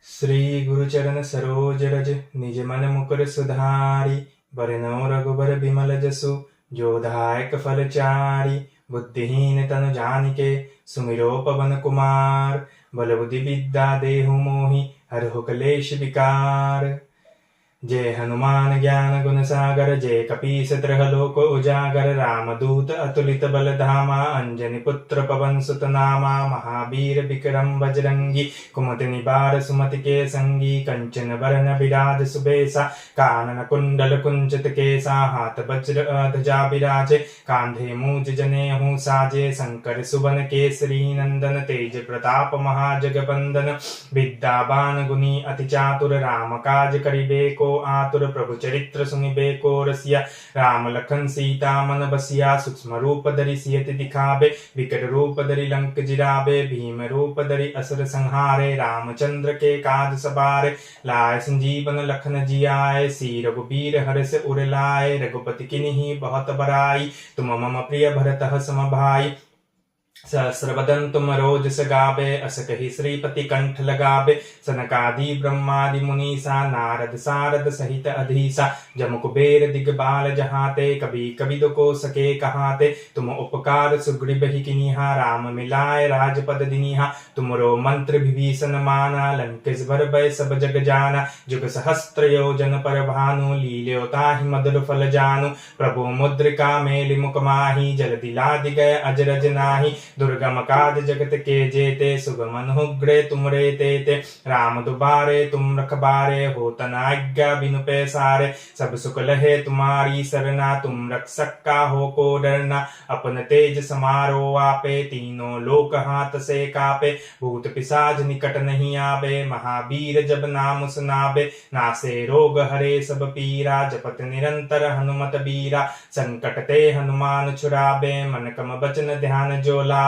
श्री गुरुचरण सरोज रज निज मन मुकुर सुधारी। बरनउँ रघुबर बिमल जसु जो दायक फल चारि। बुद्धिहीन तनु जानिके सुमिरो पवन कुमार। बल बुद्धि विद्या देहु मोहि हरहु कलेश विकार। जय हनुमान ज्ञान गुण सागर जय कपीस तिरह लोक उजागर। रामदूत अतुलित बल धामा अंजनी पुत्र पवन सुत नामा। महावीर विक्रम बजरंगी कुमति निवार सुमति के संगी। कंचन बरन विराज सुबेसा कानन कुंडल कुंचित केसा। हाथ वज्र ध्वजा विराजे कांधे मूज जनेऊ साजे। शंकर सुवन केसरी नंदन तेज प्रताप महाजगबंदन। विद्यावान गुणी अति चातुर राम काज करिबे को आतुर। प्रभु चरित्र सुनिबे को रसिया राम लखन सीता मन बसिया। सूक्ष्म रूप धरि सियति दिखावे विकट रूप धरि लंक जिरावे। भीम रूप धरि असुर संहारे रामचंद्र के काज सवारे। लाए संजीवन लखन जियाए श्री रघुबीर हर्ष उर लाए। रघुपति किन्ही बहुत बड़ाई तुम मम प्रिय भरत सम भाई। सहस्रवदन तुम रोजस गावे अस कहि श्रीपति कंठ लगावे। सनकादि ब्रह्मादि मुनीसा नारद सारद सहित अधीसा। जम कुबेर दिगबाल जहाते कभी कभी को सके कहाते। तुम उपकार सुग्रीव ही किनिहा राम मिलाए राजपद दिनिहा। तुमरो मंत्र विभीषण माना लंकेश भर भय सब जग जाना। जुग सहस्त्र योजन पर भानु लील्योता ही मधुर फल जानु। प्रभु मुद्रिका मेलि मुख माही जल दिलादि गए अजरज नाही। दुर्गम काज जगत के जेते सुगम अनुग्रह तुमरे तेते। राम दुबारे तुम रखबारे होतन आज्ञा बिनु पैसारे। सब सुख लहे तुम्हारी सरना तुम रक्षक का हो को डरना। अपन तेज समारो आपे तीनों लोक हाथ से कापे। भूत पिशाच निकट नहीं आवे महावीर जब नाम सुनावे। नासे रोग हरे सब पीरा जपत निरंतर हनुमत बीरा। संकट ते हनुमान छुड़ावे मन कम बचन ध्यान जो लावे।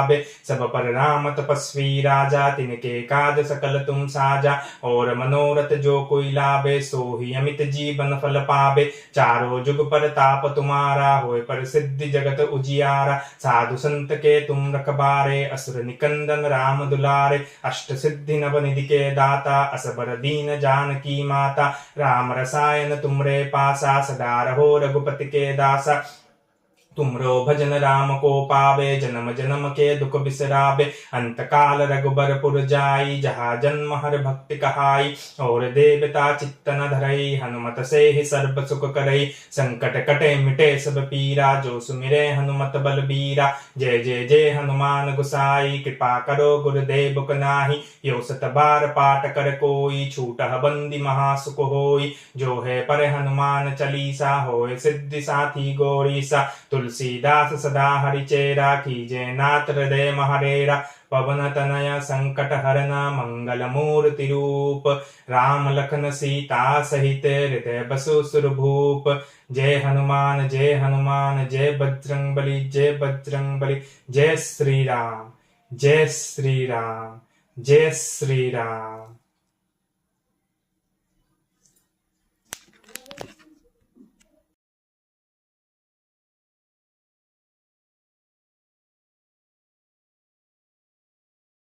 सब पर राम तपस्वी राजा तिनके काज सकल तुम साजा। और मनोरथ जो कोई लावे सो ही अमित जीवन फल पावे। चारों जुग पर ताप तुम्हारा होए पर सिद्धि जगत उजियारा। साधु संत के तुम रखबारे असुर निकंदन राम दुलारे। अष्ट सिद्धि नव निधि के दाता असबर दीन जानकी माता। राम रसायन तुमरे पासा सदा रहो रघुपति के दासा। तुमरो भजन राम को पावे जन्म जन्म के दुख बिसरावे। अंत काल रघुबर पुर जाई जहाँ जन्म हर भक्ति कहाई। और देवता चित्त न धरई हनुमत से ही सर्व सुख करई। संकट कटे मिटे सब पीरा जो सुमिरे हनुमत बलबीरा। जय जय जय हनुमान गुसाई कृपा करो गुरुदेव को नाही। यो सत बार पाठ कर कोई छूटह बंदी महासुख होई। जो है पर हनुमान चालीसा होए सिद्धि साथी गौरीसा। तुलसीदास सदा हरिचेरा कीजे नाथ हृदय महरेरा। पवन तनय संकट हरना मंगल मूर्ति रूप। राम लखन सीता सहित हृदय बसु सुरभूप। जय हनुमान जय बजरंगबली जय बजरंगबली। जय श्री राम जय श्री राम जय श्री राम।